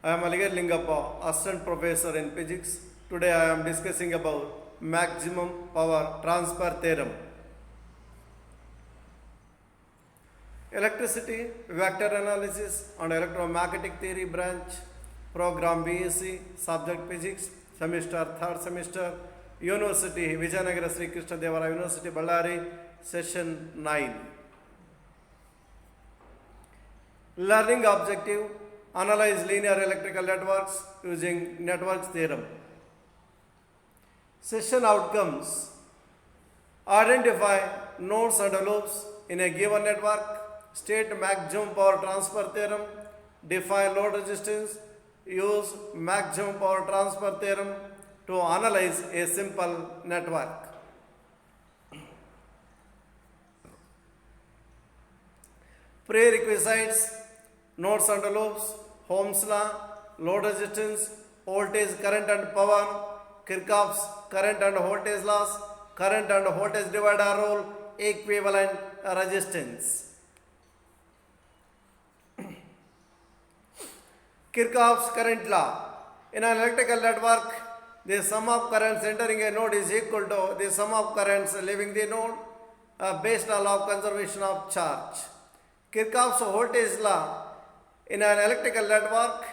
I am Aligar Lingappa, Assistant Professor in Physics. Today I am discussing about maximum power transfer theorem. Electricity, vector analysis and electromagnetic theory branch, program BSc, subject physics, semester, third semester, University, Vijayanagara Sri Krishna Devara University, Ballari, session 9. Learning objective, analyze linear electrical networks using networks theorem. Session outcomes, identify nodes and loops in a given network, state maximum power transfer theorem, define load resistance, use maximum power transfer theorem to analyze a simple network. Prerequisites, nodes and loops, Ohm's law, load resistance, voltage, current and power, Kirchhoff's current and voltage laws, current and voltage divider rule, equivalent resistance. Kirchhoff's current law. In an electrical network, the sum of currents entering a node is equal to the sum of currents leaving the node based on law of conservation of charge. Kirchhoff's voltage law. In an electrical network,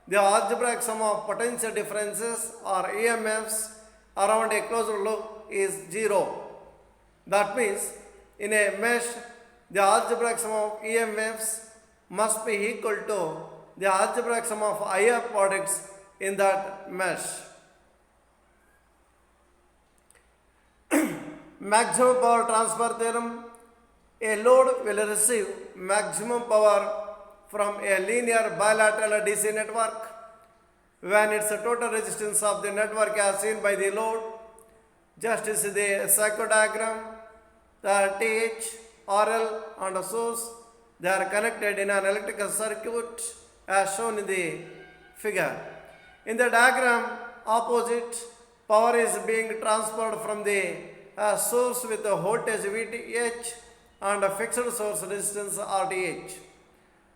the algebraic sum of potential differences or EMFs around a closed loop is 0. That means in a mesh, the algebraic sum of EMFs must be equal to the algebraic sum of IF products in that mesh. Maximum power transfer theorem. A load will receive maximum power from a linear bilateral DC network when its total resistance of the network as seen by the load. Just as the circuit diagram, the TH, RL and source, they are connected in an electrical circuit as shown in the figure. In the diagram opposite, power is being transferred from the source with a voltage VTH and a fixed source resistance RTH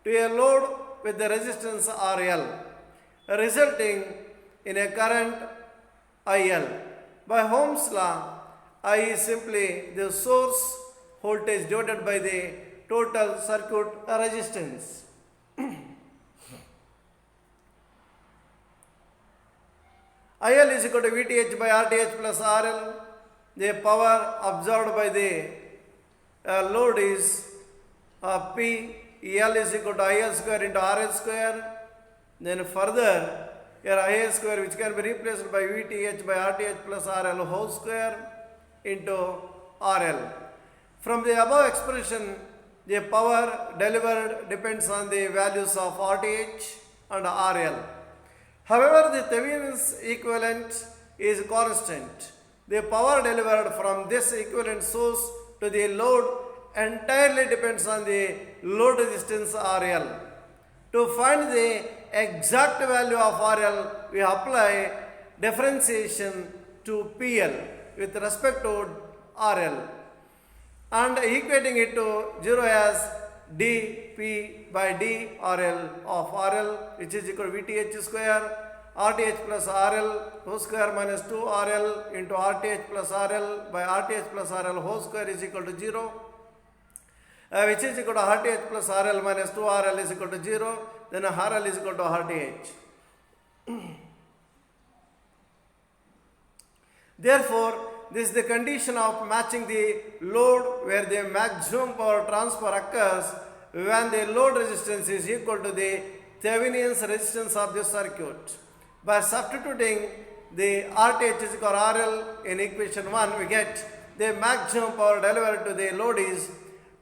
to a load with the resistance RL, resulting in a current IL. By Ohm's law, I is simply the source voltage divided by the total circuit resistance. IL is equal to VTH by RTH plus RL. The power absorbed by the load is P. L is equal to IL square into RL square. Then further, here IL square which can be replaced by VTH by RTH plus RL whole square into RL. From the above expression, the power delivered depends on the values of RTH and RL. However, the Thevenin's equivalent is constant. The power delivered from this equivalent source to the load entirely depends on the load resistance RL. To find the exact value of RL, we apply differentiation to PL with respect to RL and equating it to 0 as dP by dRL of RL, which is equal to VTH square RTH plus RL whole square minus 2RL into RTH plus RL by RTH plus RL whole square is equal to 0. Which is equal to RTH plus RL minus 2RL is equal to 0, then RL is equal to RTH. Therefore, this is the condition of matching the load where the maximum power transfer occurs when the load resistance is equal to the Thevenin's resistance of the circuit. By substituting the RTH is equal to RL in equation 1, we get the maximum power delivered to the load is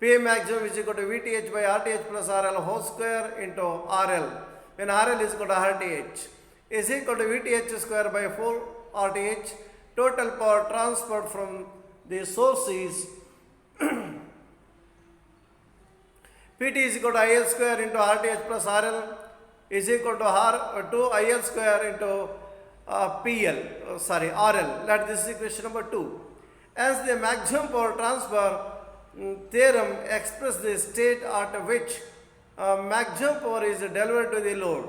P maximum is equal to VTH by RTH plus RL whole square into RL, when RL is equal to RTH, is equal to VTH square by 4 RTH. Total power transferred from the source is PT is equal to IL square into RTH plus RL is equal to 2 IL square into RL. That this is equation number 2. As the maximum power transfer theorem expresses the state at which maximum power is delivered to the load.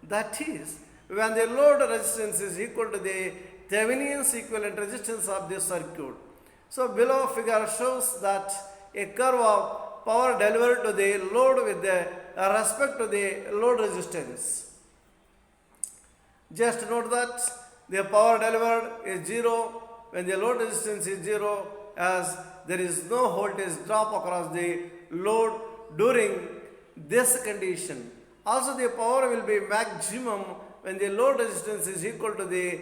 That is, when the load resistance is equal to the Thevenin's equivalent resistance of the circuit. So below figure shows that a curve of power delivered to the load with the respect to the load resistance. Just note that the power delivered is 0 when the load resistance is 0, as there is no voltage drop across the load during this condition. Also, the power will be maximum when the load resistance is equal to the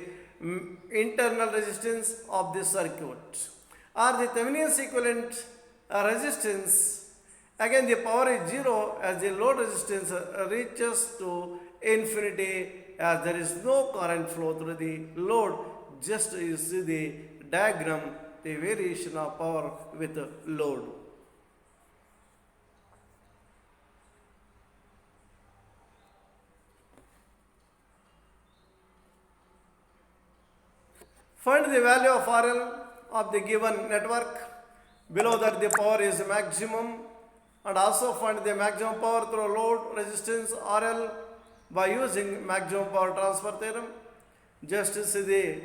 internal resistance of the circuit, or the Thevenin's equivalent resistance. Again, the power is 0 as the load resistance reaches to infinity, as there is no current flow through the load. Just you see the diagram, the variation of power with the load. Find the value of RL of the given network. Below that the power is maximum, and also find the maximum power through load resistance RL by using maximum power transfer theorem. Just see the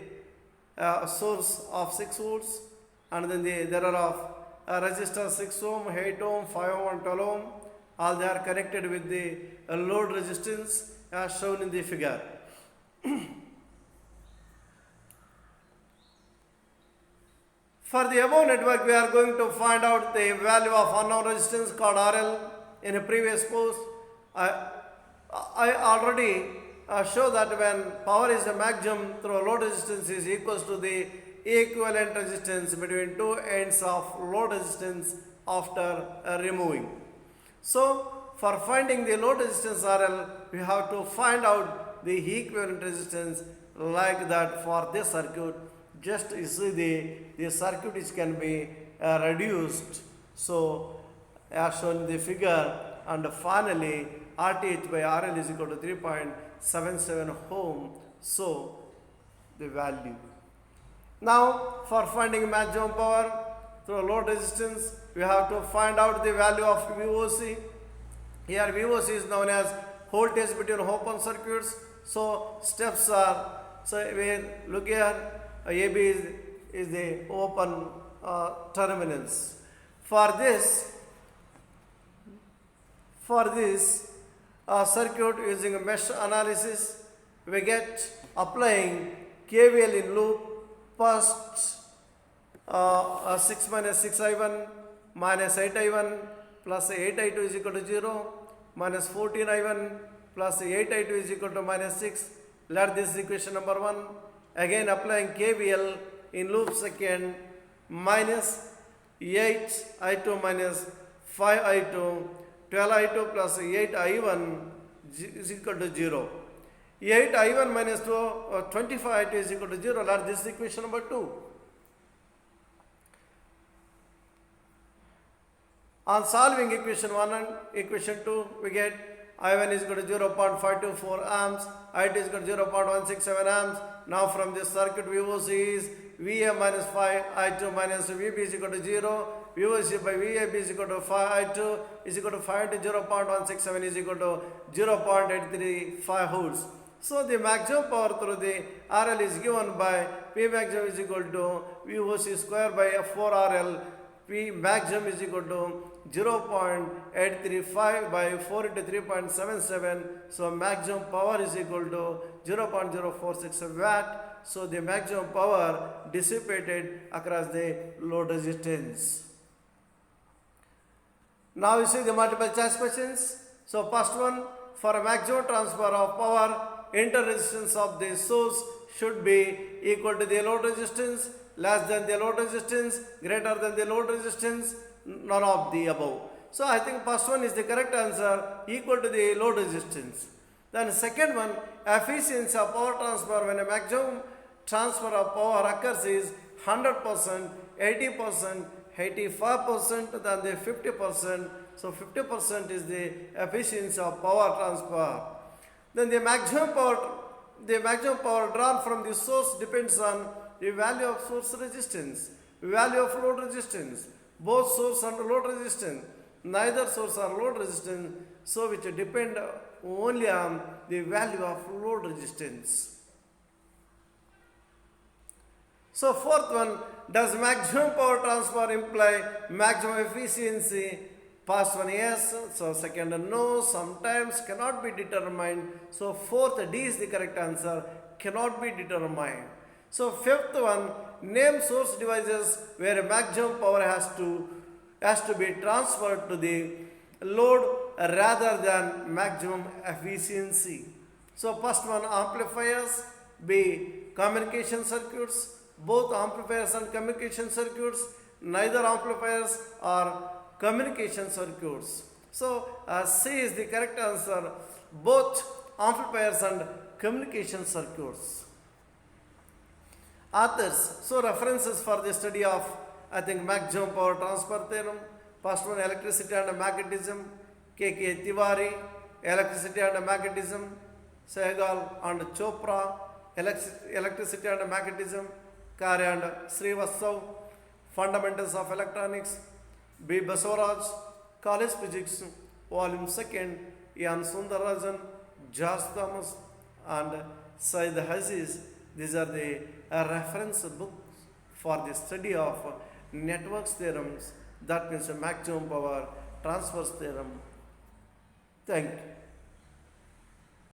source of 6 volts, and then there are of resistors 6 ohm, 8 ohm, 5 ohm and 12 ohm. All they are connected with the load resistance as shown in the figure. For the above network, we are going to find out the value of unknown resistance called RL. In a previous post, I already show that when power is a maximum through load resistance is equals to the equivalent resistance between two ends of load resistance after removing. So, for finding the load resistance RL, we have to find out the equivalent resistance like that for this circuit. Just you see the circuit which can be reduced. So, as shown in the figure, and finally RTH by RL is equal to 3.77 ohm. So, the value. Now, for finding maximum power through load resistance, we have to find out the value of VOC. Here VOC is known as voltage between open circuits. So, steps are, so we look here, AB is the open terminals. For this circuit using a mesh analysis, we get applying KVL in loop. First 6 minus 6I1 minus 8I1 plus 8I2 is equal to 0, minus 14I1 plus 8I2 is equal to minus 6. Let this equation number 1. Again applying KVL in loop second, minus 8I2 minus 5I2, 12I2 plus 8I1 is equal to 0. 8I1 minus 25I2 is equal to 0. Let this equation number 2. On solving equation 1 and equation 2, we get I1 is equal to 0.524 amps, I2 is equal to 0.167 amps. Now from this circuit, VOC is VA minus 5, I2 minus VB is equal to 0. VOC by VAB is equal to 5, I2 is equal to 5 to 0.167 is equal to 0.835 volts. So the maximum power through the RL is given by P maximum is equal to VOC square by 4 RL. P maximum is equal to 0.835 by 4 into 3.77. So maximum power is equal to 0.046 watt. So the maximum power dissipated across the load resistance. Now you see the multiple choice questions. So first one, for a maximum transfer of power, inter-resistance of the source should be equal to the load resistance, less than the load resistance, greater than the load resistance, none of the above. So I think first one is the correct answer, equal to the load resistance. Then second one, efficiency of power transfer when a maximum transfer of power occurs is 100%, 80%, 85% than the 50%. So 50% is the efficiency of power transfer. Then the maximum power drawn from the source depends on the value of source resistance, value of load resistance, both source and load resistance. neither source or load resistance, so which depend only on the value of load resistance. So fourth one, does maximum power transfer imply maximum efficiency? First one yes, so second no, sometimes cannot be determined. So fourth D is the correct answer, cannot be determined. So fifth one, name source devices where maximum power has to be transferred to the load rather than maximum efficiency. So first one amplifiers, B communication circuits, both amplifiers and communication circuits, neither amplifiers or communication circuits. So C is the correct answer, both amplifiers and communication circuits. Authors, so references for the study of maximum power transfer theorem. First one, electricity and magnetism, K.K. Tiwari, electricity and magnetism, Sehgal and Chopra, electricity and magnetism, Kare and Srivastav, fundamentals of electronics, B. Basavaraj, college physics, volume 2nd, Ian Sundarajan, George Thomas and Said Aziz. These are the reference books for the study of networks theorems, that means maximum power transfer theorem. Thank you.